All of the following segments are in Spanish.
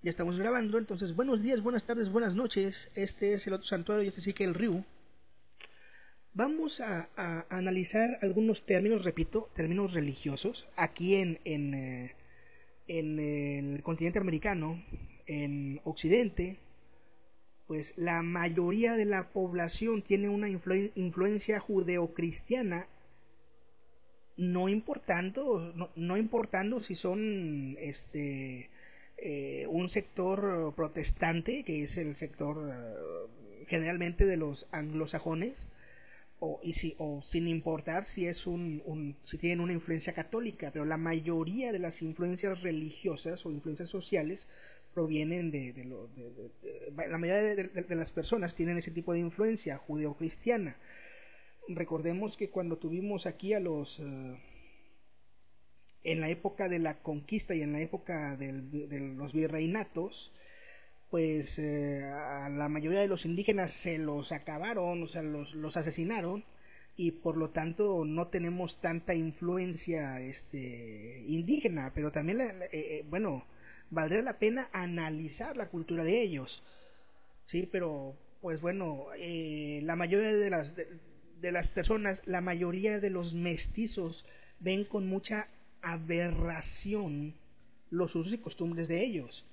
Ya estamos grabando, entonces buenos días, buenas tardes, buenas noches. Este es el otro santuario y este sí que el Ryu. Vamos a analizar algunos términos, repito, términos religiosos aquí en el continente americano, en Occidente. Pues la mayoría de la población tiene una influencia judeocristiana, no importando si son un sector protestante, que es el sector generalmente de los anglosajones, o sin importar si es si tienen una influencia católica, pero la mayoría de las influencias religiosas o influencias sociales provienen la mayoría de las personas tienen ese tipo de influencia judeocristiana. Recordemos que cuando tuvimos aquí en la época de la conquista y en la época de los virreinatos, pues a la mayoría de los indígenas se los acabaron, o sea, los asesinaron, y por lo tanto no tenemos tanta influencia indígena, pero también, bueno, valdría la pena analizar la cultura de ellos, sí, pero pues bueno, la mayoría de las personas, la mayoría de los mestizos ven con mucha aberración los usos y costumbres de ellos.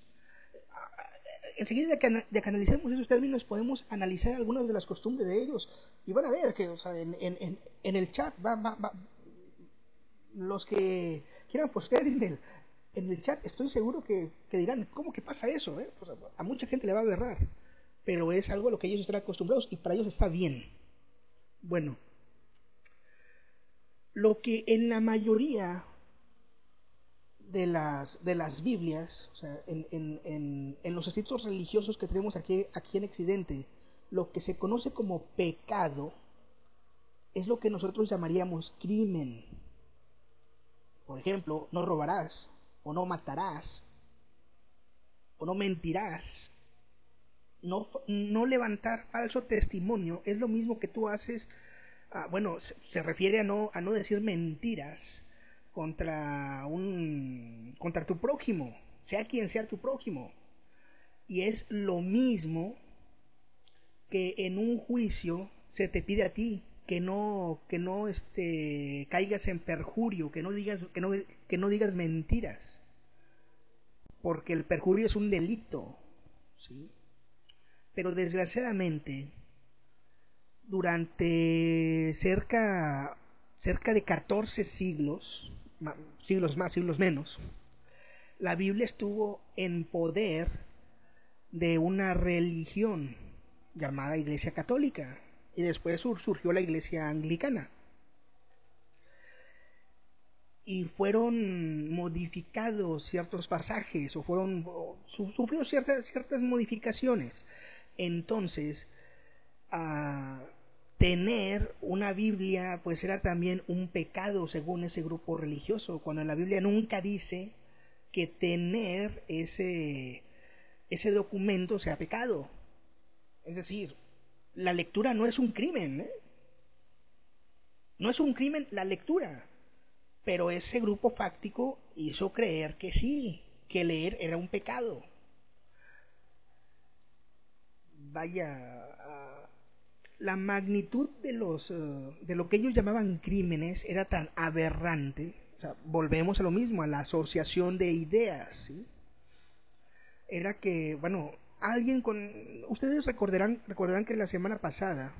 Enseguida de que analicemos esos términos podemos analizar algunas de las costumbres de ellos y van a ver que, o sea, en el chat los que quieran postear en el chat, estoy seguro que dirán, ¿cómo que pasa eso? Pues a mucha gente le va a aberrar, pero es algo a lo que ellos están acostumbrados y para ellos está bien. Bueno, lo que en la mayoría de las Biblias, o sea, en los escritos religiosos que tenemos aquí en Occidente, lo que se conoce como pecado es lo que nosotros llamaríamos crimen. Por ejemplo, no robarás, o no matarás, o no mentirás. No levantar falso testimonio es lo mismo que tú haces. Bueno, se refiere a no decir mentiras contra tu prójimo, sea quien sea tu prójimo. Y es lo mismo que en un juicio se te pide a ti que no caigas en perjurio, que no digas mentiras, porque el perjurio es un delito, ¿sí? Pero desgraciadamente durante cerca de 14 siglos, siglos más, siglos menos, la Biblia estuvo en poder de una religión llamada Iglesia Católica y después surgió la Iglesia Anglicana y fueron modificados ciertos pasajes sufrió ciertas modificaciones. Entonces tener una Biblia pues era también un pecado según ese grupo religioso, cuando en la Biblia nunca dice que tener ese documento sea pecado. Es decir, la lectura no es un crimen, ¿eh? No es un crimen la lectura, pero ese grupo fáctico hizo creer que sí, que leer era un pecado. Vaya, la magnitud de lo que ellos llamaban crímenes era tan aberrante. O sea, volvemos a lo mismo, a la asociación de ideas, ¿sí? Era que, bueno, ustedes recordarán que la semana pasada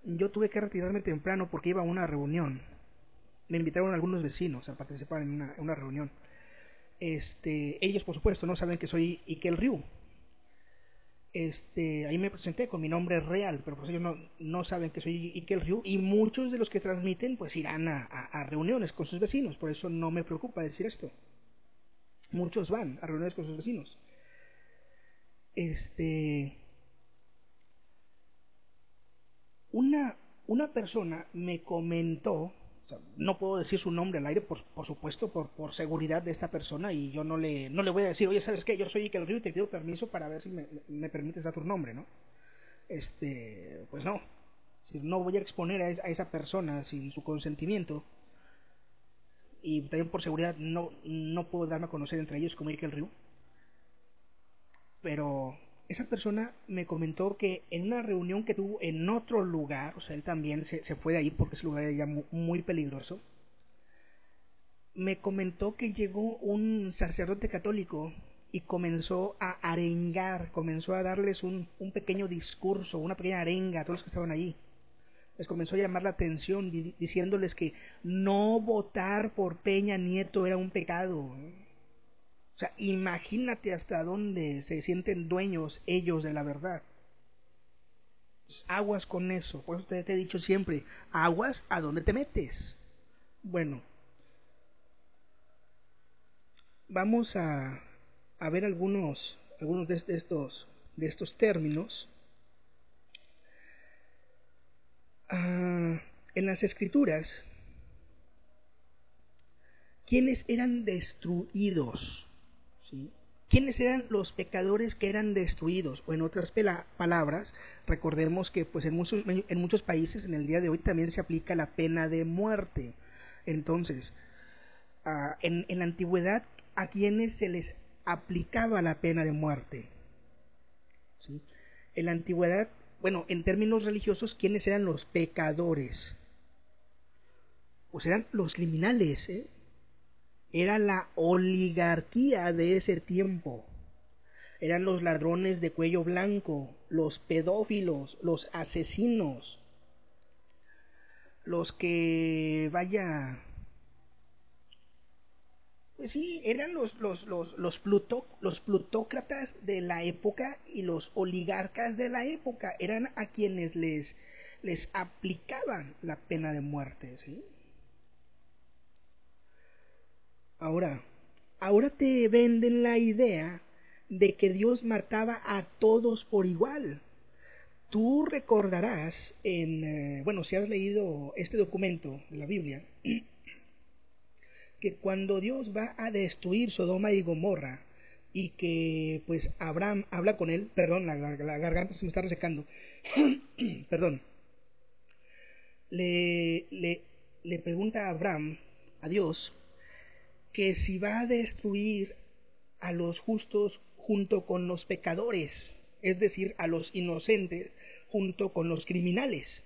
yo tuve que retirarme temprano porque iba a una reunión. Me invitaron algunos vecinos a participar en una reunión. Ellos por supuesto no saben que soy Ikel Ryu. Ahí me presenté con mi nombre real, pero pues ellos no saben que soy Ikel Ryu, y muchos de los que transmiten pues irán a reuniones con sus vecinos, por eso no me preocupa decir esto. Muchos van a reuniones con sus vecinos. Una persona me comentó, o sea, no puedo decir su nombre al aire, por supuesto, por seguridad de esta persona, y yo no le voy a decir, oye, ¿sabes qué? Yo soy Ikel Ryu y te pido permiso para ver si me permites dar tu nombre, ¿no? Pues no. Es decir, no voy a exponer a esa persona sin su consentimiento, y también por seguridad no puedo darme a conocer entre ellos como Ikel Ryu. pero esa persona me comentó que en una reunión que tuvo en otro lugar, o sea, él también se fue de ahí porque ese lugar era ya muy peligroso, me comentó que llegó un sacerdote católico y comenzó a arengar, comenzó a darles un pequeño discurso, una pequeña arenga a todos los que estaban allí. Les comenzó a llamar la atención diciéndoles que no votar por Peña Nieto era un pecado. O sea, imagínate hasta dónde se sienten dueños ellos de la verdad. Aguas con eso, por eso te he dicho siempre, aguas a dónde te metes. Bueno, vamos a ver algunos de estos términos. En las escrituras, ¿quiénes eran destruidos? ¿Sí? ¿Quiénes eran los pecadores que eran destruidos? O en otras palabras, recordemos que pues en muchos países en el día de hoy también se aplica la pena de muerte. Entonces, en la antigüedad, ¿a quiénes se les aplicaba la pena de muerte? ¿Sí? En la antigüedad, bueno, en términos religiosos, ¿quiénes eran los pecadores? Pues eran los criminales, ¿eh? Era la oligarquía de ese tiempo. Eran los ladrones de cuello blanco, los pedófilos, los asesinos, los que, vaya, pues sí, eran los plutócratas de la época y los oligarcas de la época. Eran a quienes les aplicaban la pena de muerte, ¿sí? Ahora te venden la idea de que Dios mataba a todos por igual. Tú recordarás bueno, si has leído este documento de la Biblia, que cuando Dios va a destruir Sodoma y Gomorra y que pues Abraham habla con él, perdón, la garganta se me está resecando, perdón, le pregunta a Abraham, a Dios, que si va a destruir a los justos junto con los pecadores, es decir, a los inocentes junto con los criminales.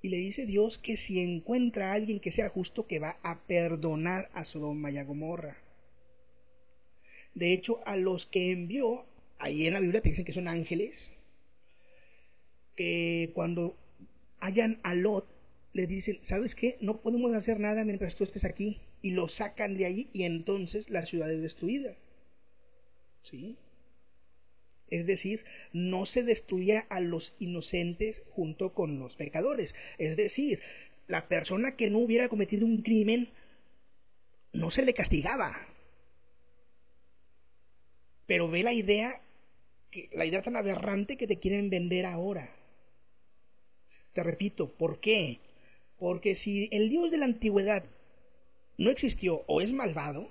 Y le dice Dios que si encuentra a alguien que sea justo, que va a perdonar a Sodoma y a Gomorra. De hecho, a los que envió, ahí en la Biblia te dicen que son ángeles, que cuando hallan a Lot, le dicen, ¿sabes qué? No podemos hacer nada mientras tú estés aquí. Y lo sacan de ahí y entonces la ciudad es destruida. ¿Sí? Es decir, no se destruía a los inocentes junto con los pecadores. Es decir, la persona que no hubiera cometido un crimen no se le castigaba. Pero ve la idea tan aberrante que te quieren vender ahora. Te repito, ¿por qué? Porque si el Dios de la antigüedad no existió o es malvado,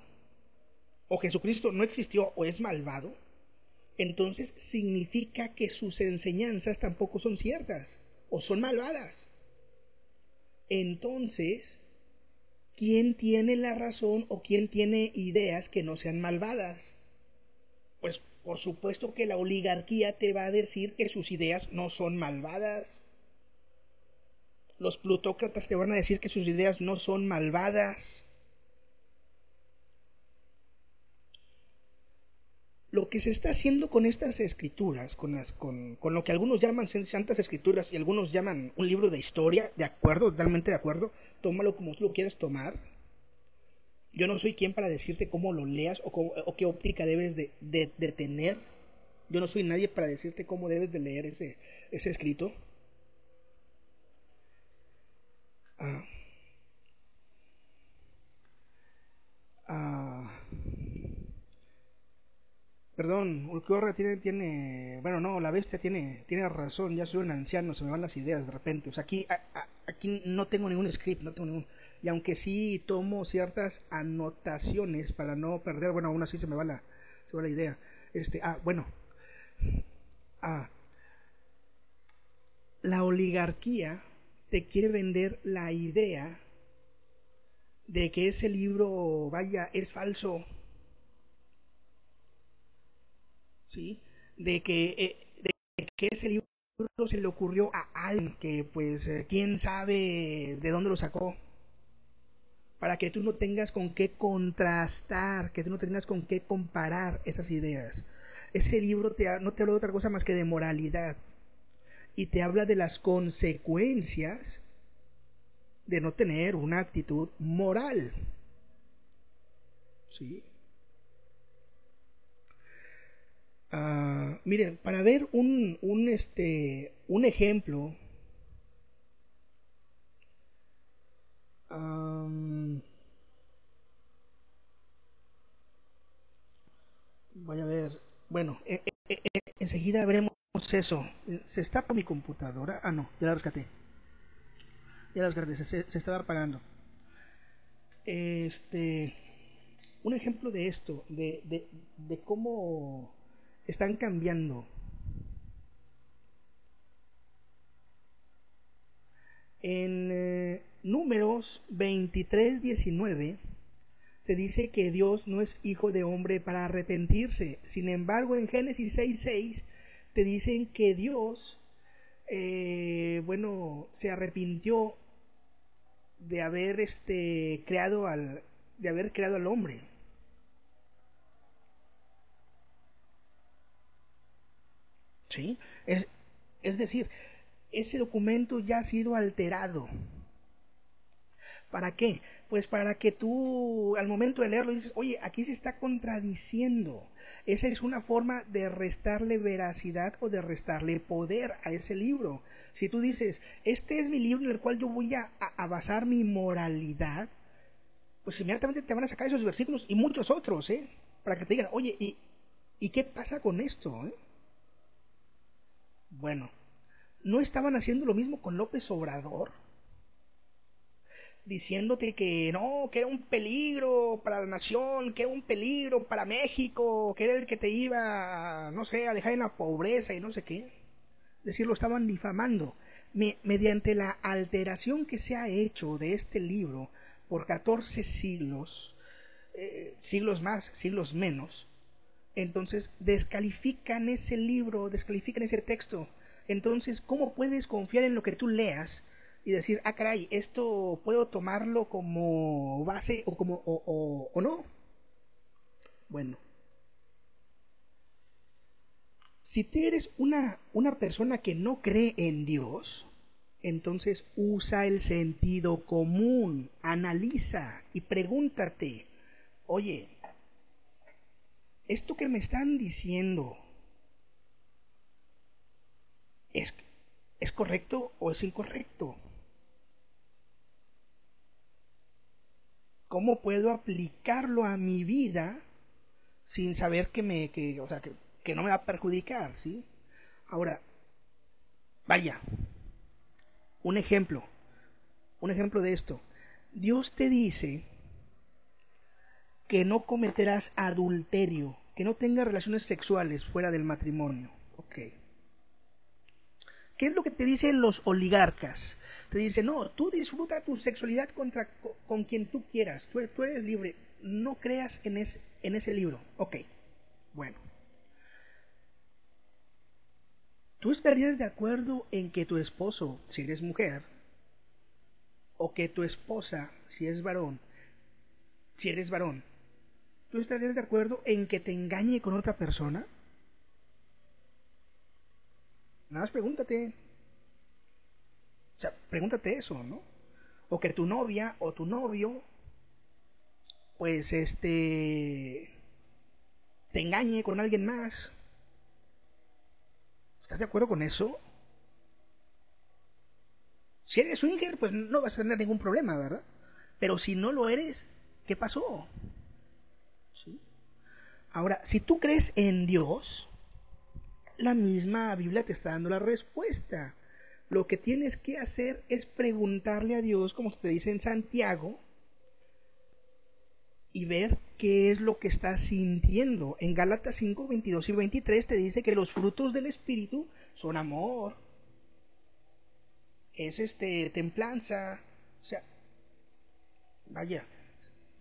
o Jesucristo no existió o es malvado, entonces significa que sus enseñanzas tampoco son ciertas o son malvadas. Entonces, ¿quién tiene la razón o quién tiene ideas que no sean malvadas? Pues por supuesto que la oligarquía te va a decir que sus ideas no son malvadas. Los plutócratas te van a decir que sus ideas no son malvadas. Lo que se está haciendo con estas escrituras, con lo que algunos llaman santas escrituras y algunos llaman un libro de historia, de acuerdo, totalmente de acuerdo, tómalo como tú lo quieras tomar. Yo no soy quien para decirte cómo lo leas o qué óptica debes de tener. Yo no soy nadie para decirte cómo debes de leer ese escrito. Ah, ah, Perdón, Ulquiorra bueno, no, la bestia tiene razón, ya soy un anciano, se me van las ideas de repente. O sea, aquí no tengo ningún script, y aunque sí tomo ciertas anotaciones para no perder, bueno, aún así se me va la idea. Bueno, la oligarquía te quiere vender la idea de que ese libro, vaya, es falso. ¿sí? De que ese libro se le ocurrió a alguien que, pues, quién sabe de dónde lo sacó, para que tú no tengas con qué contrastar, que tú no tengas con qué comparar esas ideas. Ese libro no te habla de otra cosa más que de moralidad, y te habla de las consecuencias de no tener una actitud moral. ¿Sí? Miren, para ver un ejemplo, voy a ver, bueno, enseguida veremos eso. ¿Se está por mi computadora? Ah, no, ya la rescaté. Ya la rescaté, se estaba apagando. Este, un ejemplo de esto, de cómo están cambiando. En Números 23:19 te dice que Dios no es hijo de hombre para arrepentirse. Sin embargo, en Génesis 6:6 te dicen que Dios, se arrepintió de haber de haber creado al hombre. ¿Sí? Es decir, ese documento ya ha sido alterado. ¿Para qué? Pues para que tú al momento de leerlo dices, oye, aquí se está contradiciendo. Esa es una forma de restarle veracidad o de restarle poder a ese libro. Si tú dices, este es mi libro en el cual yo voy a basar mi moralidad, pues inmediatamente te van a sacar esos versículos y muchos otros, ¿eh? Para que te digan, oye, ¿y qué pasa con esto? ¿Eh? Bueno, ¿no estaban haciendo lo mismo con López Obrador? Diciéndote que no, que era un peligro para la nación, que era un peligro para México, que era el que te iba, no sé, a dejar en la pobreza y no sé qué. Es decir, lo estaban difamando. Mediante la alteración que se ha hecho de este libro por 14 siglos, siglos más, siglos menos, entonces descalifican ese libro, descalifican ese texto. Entonces, ¿cómo puedes confiar en lo que tú leas y decir, ah, caray, esto puedo tomarlo como base o no? Bueno, si tú eres una persona que no cree en Dios, entonces usa el sentido común, analiza y pregúntate, oye, esto que me están diciendo es, ¿es correcto o es incorrecto? ¿Cómo puedo aplicarlo a mi vida sin saber que no me va a perjudicar, ¿sí? Ahora, vaya, un ejemplo, un ejemplo de esto. Dios te dice que no cometerás adulterio, que no tengas relaciones sexuales fuera del matrimonio. Ok. ¿Qué es lo que te dicen los oligarcas? Te dicen, no, tú disfruta tu sexualidad con quien tú quieras, tú eres libre, no creas en ese libro. Ok, bueno. ¿Tú estarías de acuerdo en que tu esposo, si eres mujer, o que tu esposa, si eres varón, ¿tú estarías de acuerdo en que te engañe con otra persona? Nada más pregúntate, o sea, pregúntate eso, ¿no? O que tu novia o tu novio, pues te engañe con alguien más. ¿Estás de acuerdo con eso? Si eres swinger, pues no vas a tener ningún problema, ¿verdad? Pero si no lo eres, ¿qué pasó? ¿Sí? Ahora, si tú crees en Dios, la misma Biblia te está dando la respuesta. Lo que tienes que hacer es preguntarle a Dios, como te dice en Santiago, y ver qué es lo que estás sintiendo. En Gálatas 5, 22 y 23 te dice que los frutos del Espíritu son amor, es templanza, o sea, vaya,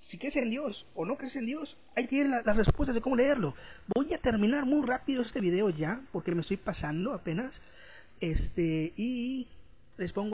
si crees en Dios o no crees en Dios, ahí tienen las respuestas de cómo leerlo. Voy a terminar muy rápido este video ya, porque me estoy pasando apenas. Y les pongo